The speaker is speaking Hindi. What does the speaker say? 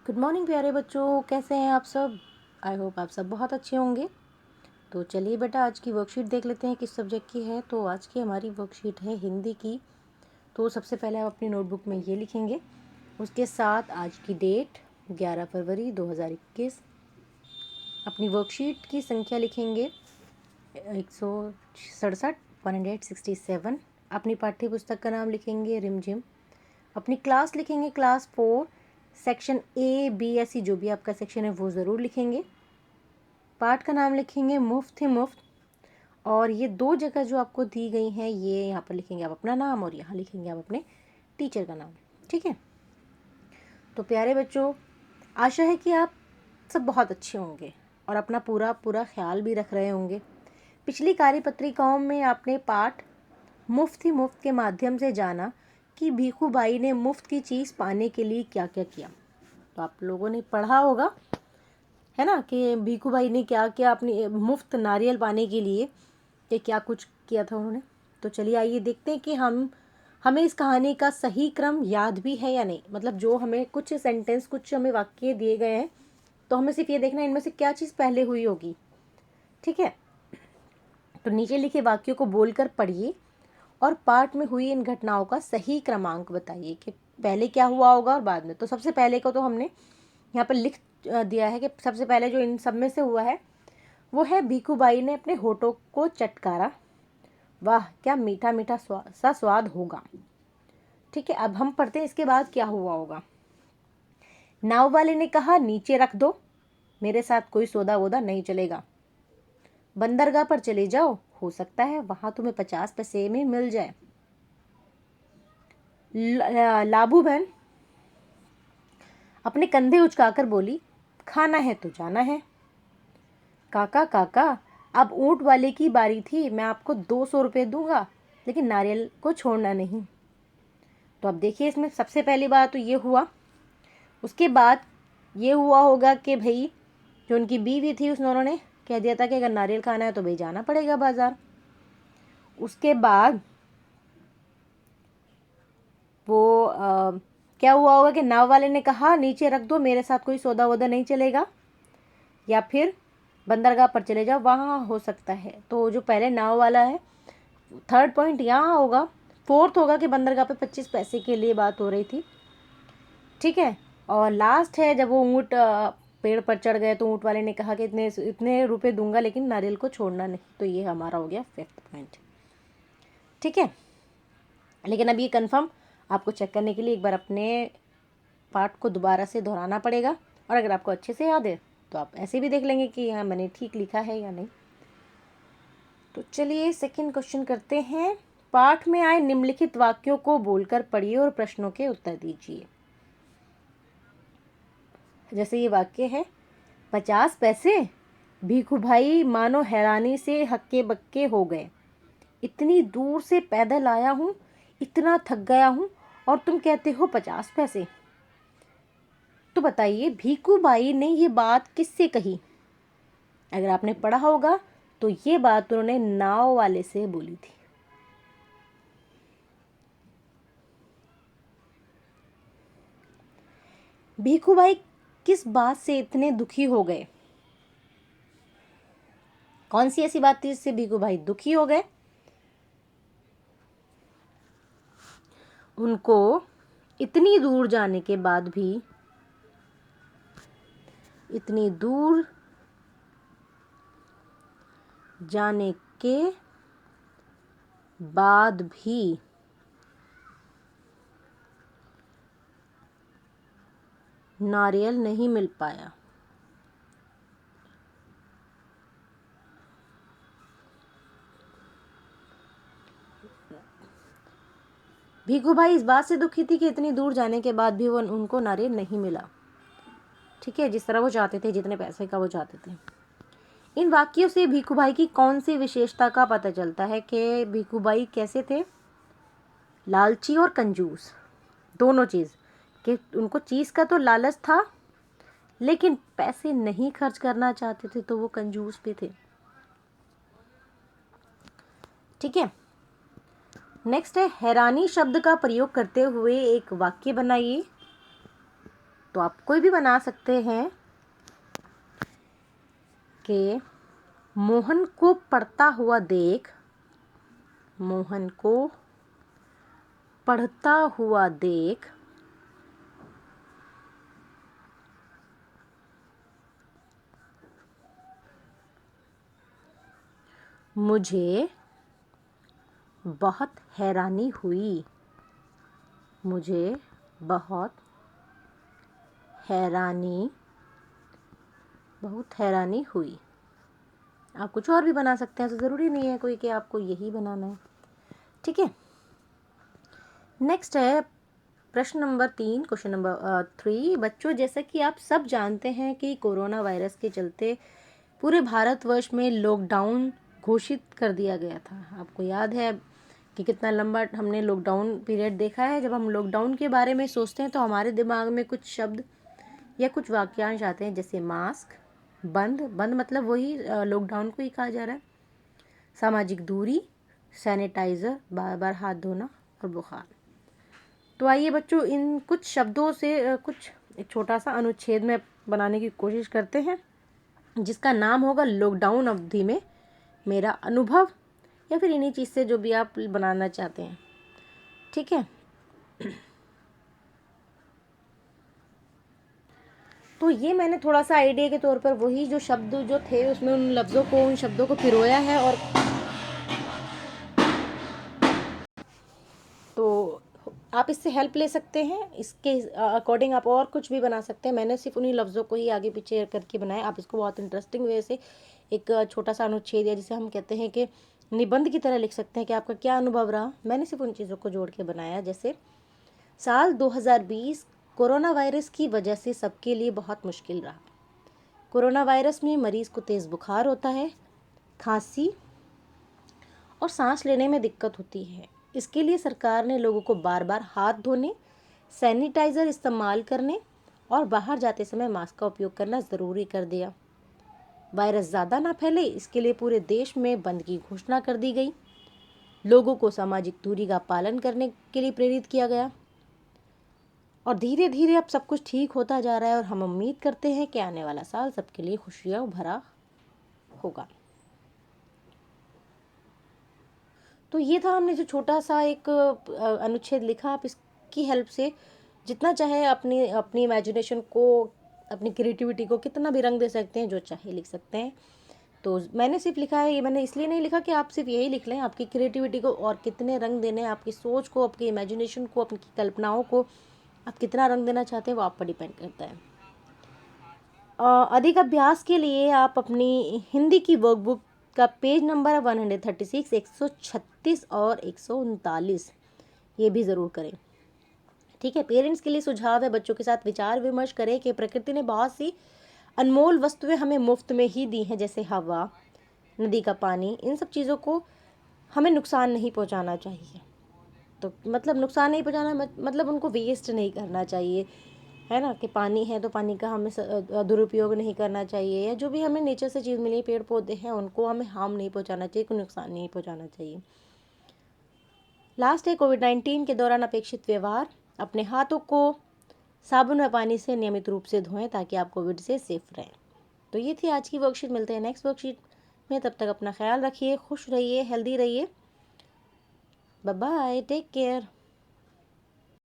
गुड मॉर्निंग प्यारे बच्चों, कैसे हैं आप सब। आई होप आप सब बहुत अच्छे होंगे। तो चलिए बेटा, आज की वर्कशीट देख लेते हैं किस सब्जेक्ट की है। तो आज की हमारी वर्कशीट है हिंदी की। तो सबसे पहले आप अपनी नोटबुक में ये लिखेंगे, उसके साथ आज की डेट 11 फरवरी 2021। अपनी वर्कशीट की संख्या लिखेंगे 167 167। अपनी पाठ्य पुस्तक का नाम लिखेंगे रिमझिम। अपनी क्लास लिखेंगे class 4, section A B S C, जो भी आपका सेक्शन है वो ज़रूर लिखेंगे। पाठ का नाम लिखेंगे मुफ्त ही मुफ्त। और ये दो जगह जो आपको दी गई हैं, ये यहाँ पर लिखेंगे आप अपना नाम और यहाँ लिखेंगे आप अपने टीचर का नाम। ठीक है। तो प्यारे बच्चों, आशा है कि आप सब बहुत अच्छे होंगे और अपना पूरा पूरा ख्याल भी रख रहे होंगे। पिछली कार्यपत्रिकाओं में आपने पाठ मुफ्त ही मुफ्त के माध्यम से जाना कि भीखू बाई ने मुफ्त की चीज़ पाने के लिए क्या क्या किया। तो आप लोगों ने पढ़ा होगा, है ना, कि भीखू बाई ने क्या क्या अपनी मुफ्त नारियल पाने के लिए कि क्या कुछ किया था उन्होंने। तो चलिए आइए देखते हैं कि हमें इस कहानी का सही क्रम याद भी है या नहीं। मतलब जो हमें कुछ सेंटेंस, कुछ हमें वाक्य दिए गए हैं, तो हमें सिर्फ ये देखना है इनमें से क्या चीज़ पहले हुई होगी। ठीक है। तो नीचे लिखे वाक्यों को बोलकर पढ़िए और पाठ में हुई इन घटनाओं का सही क्रमांक बताइए कि पहले क्या हुआ होगा और बाद में। तो सबसे पहले को तो हमने यहाँ पर लिख दिया है कि सबसे पहले जो इन सब में से हुआ है वो है भीखू बाई ने अपने होठों को चटकारा। वाह, क्या मीठा मीठा सा स्वाद होगा। ठीक है, अब हम पढ़ते हैं इसके बाद क्या हुआ होगा। नाव वाले ने कहा, नीचे रख दो, मेरे साथ कोई सौदा वोदा नहीं चलेगा। बंदरगाह पर चले जाओ, हो सकता है वहां तुम्हें 50 पैसे में मिल जाए। लाबू बहन अपने कंधे उचकाकर बोली, खाना है तो जाना है। काका काका, अब ऊंट वाले की बारी थी, मैं आपको 200 रुपये दूंगा, लेकिन नारियल को छोड़ना नहीं। तो अब देखिए, इसमें सबसे पहली बात तो ये हुआ। उसके बाद ये हुआ होगा कि भाई जो उनकी बीवी थी उन्होंने कह दिया था कि अगर नारियल खाना है तो भाई जाना पड़ेगा बाजार। उसके बाद वो क्या हुआ होगा कि नाव वाले ने कहा, नीचे रख दो, मेरे साथ कोई सौदा वोदा नहीं चलेगा, या फिर बंदरगाह पर चले जाओ, वहाँ हो सकता है। तो जो पहले नाव वाला है, थर्ड पॉइंट यहाँ होगा। फोर्थ होगा कि बंदरगाह पे 25 पैसे के लिए बात हो रही थी। ठीक है। और लास्ट है जब वो ऊँट पेड़ पर चढ़ गए तो ऊँट वाले ने कहा कि इतने इतने रुपए दूंगा लेकिन नारियल को छोड़ना नहीं। तो ये हमारा हो गया फिफ्थ पॉइंट। ठीक है। लेकिन अब ये कन्फर्म आपको चेक करने के लिए एक बार अपने पाठ को दोबारा से दोहराना पड़ेगा, और अगर आपको अच्छे से याद है तो आप ऐसे भी देख लेंगे कि हाँ मैंने ठीक लिखा है या नहीं। तो चलिए सेकंड क्वेश्चन करते हैं। पाठ में आए निम्नलिखित वाक्यों को बोलकर पढ़िए और प्रश्नों के उत्तर दीजिए। जैसे ये वाक्य है, 50 पैसे। भीखू भाई मानो हैरानी से हक्के बक्के हो गए। इतनी दूर से पैदल आया हूँ, इतना थक गया हूँ, और तुम कहते हो 50 पैसे। तो बताइए भीखू बाई ने ये बात किससे कही। अगर आपने पढ़ा होगा तो ये बात उन्होंने नाव वाले से बोली थी। भीखू बाई किस बात से इतने दुखी हो गए। कौन सी ऐसी बात थी जिससे भीखू भाई दुखी हो गए। उनको इतनी दूर जाने के बाद भी, इतनी दूर जाने के बाद भी नारियल नहीं मिल पाया। भीखू भाई इस बात से दुखी थी कि इतनी दूर जाने के बाद भी वो उनको नारियल नहीं मिला। ठीक है, जिस तरह वो चाहते थे, जितने पैसे का वो चाहते थे। इन वाक्यों से भीखू भाई की कौन सी विशेषता का पता चलता है कि भीखू भाई कैसे थे। लालची और कंजूस, दोनों चीज़। कि उनको चीज़ का तो लालच था लेकिन पैसे नहीं खर्च करना चाहते थे, तो वो कंजूस भी थे। ठीक है। नेक्स्ट है, हैरानी शब्द का प्रयोग करते हुए एक वाक्य बनाइए। तो आप कोई भी बना सकते हैं कि मोहन को पढ़ता हुआ देख, मोहन को पढ़ता हुआ देख मुझे बहुत हैरानी हुई, मुझे बहुत हैरानी हुई। आप कुछ और भी बना सकते हैं, तो ज़रूरी नहीं है कोई कि आपको यही बनाना है। ठीक है, नेक्स्ट है प्रश्न नंबर 3, क्वेश्चन नंबर 3। बच्चों, जैसा कि आप सब जानते हैं कि कोरोना वायरस के चलते पूरे भारतवर्ष में लॉकडाउन घोषित कर दिया गया था। आपको याद है कि कितना लंबा हमने लॉकडाउन पीरियड देखा है। जब हम लॉकडाउन के बारे में सोचते हैं तो हमारे दिमाग में कुछ शब्द या कुछ वाक्यांश आते हैं, जैसे मास्क, बंद मतलब वही लॉकडाउन को ही कहा जा रहा है, सामाजिक दूरी, सैनिटाइज़र, बार बार हाथ धोना और बुखार। तो आइए बच्चों, इन कुछ शब्दों से कुछ एक छोटा सा अनुच्छेद में बनाने की कोशिश करते हैं, जिसका नाम होगा लॉकडाउन अवधि में मेरा अनुभव, या फिर इन्हीं चीज़ से जो भी आप बनाना चाहते हैं। ठीक है, तो ये मैंने थोड़ा सा आइडिया के तौर पर वही जो शब्द जो थे उसमें उन शब्दों को पिरोया है, और तो आप इससे हेल्प ले सकते हैं। इसके अकॉर्डिंग आप और कुछ भी बना सकते हैं। मैंने सिर्फ उन्हीं लफ्ज़ों को ही आगे पीछे करके बनाया। आप इसको बहुत इंटरेस्टिंग वे से एक छोटा सा अनुच्छेद, या जिसे हम कहते हैं कि निबंध की तरह लिख सकते हैं कि आपका क्या अनुभव रहा। मैंने सिर्फ उन चीज़ों को जोड़ के बनाया। जैसे साल 2020 कोरोना वायरस की वजह से सबके लिए बहुत मुश्किल रहा। कोरोना वायरस में मरीज़ को तेज़ बुखार होता है, खांसी और सांस लेने में दिक्कत होती है। इसके लिए सरकार ने लोगों को बार बार हाथ धोने, सैनिटाइज़र इस्तेमाल करने और बाहर जाते समय मास्क का उपयोग करना ज़रूरी कर दिया। वायरस ज़्यादा ना फैले, इसके लिए पूरे देश में बंद की घोषणा कर दी गई। लोगों को सामाजिक दूरी का पालन करने के लिए प्रेरित किया गया, और धीरे धीरे अब सब कुछ ठीक होता जा रहा है, और हम उम्मीद करते हैं कि आने वाला साल सबके लिए खुशियाँ भरा होगा। तो ये था हमने जो छोटा सा एक अनुच्छेद लिखा। आप इसकी हेल्प से जितना चाहे अपनी अपनी इमेजिनेशन को, अपनी क्रिएटिविटी को कितना भी रंग दे सकते हैं, जो चाहे लिख सकते हैं। तो मैंने सिर्फ लिखा है, ये मैंने इसलिए नहीं लिखा कि आप सिर्फ यही लिख लें। आपकी क्रिएटिविटी को और कितने रंग देने हैं, आपकी सोच को, आपकी इमेजिनेशन को, आपकी कल्पनाओं को आप कितना रंग देना चाहते हैं, वो आप पर डिपेंड करता है। अधिक अभ्यास के लिए आप अपनी हिंदी की वर्कबुक का पेज नंबर 136, 136 और 139 ये भी ज़रूर करें। ठीक है, पेरेंट्स के लिए सुझाव है, बच्चों के साथ विचार विमर्श करें कि प्रकृति ने बहुत सी अनमोल वस्तुएं हमें मुफ्त में ही दी हैं, जैसे हवा, नदी का पानी। इन सब चीज़ों को हमें नुकसान नहीं पहुंचाना चाहिए। तो मतलब नुकसान नहीं पहुंचाना मतलब उनको वेस्ट नहीं करना चाहिए, है ना, कि पानी है तो पानी का हमें दुरुपयोग नहीं करना चाहिए, या जो भी हमें नेचर से चीज़ मिली, पेड़ पौधे हैं, उनको हमें हार्म नहीं पहुंचाना चाहिए, कोई नुकसान नहीं पहुंचाना चाहिए। लास्ट है, कोविड-19 के दौरान अपेक्षित व्यवहार। अपने हाथों को साबुन व पानी से नियमित रूप से धोएं ताकि आप कोविड से सेफ रहें। तो ये थी आज की वर्कशीट। मिलते हैं नेक्स्ट वर्कशीट में, तब तक अपना ख्याल रखिए, खुश रहिए, हेल्दी रहिए। Bye bye, take care.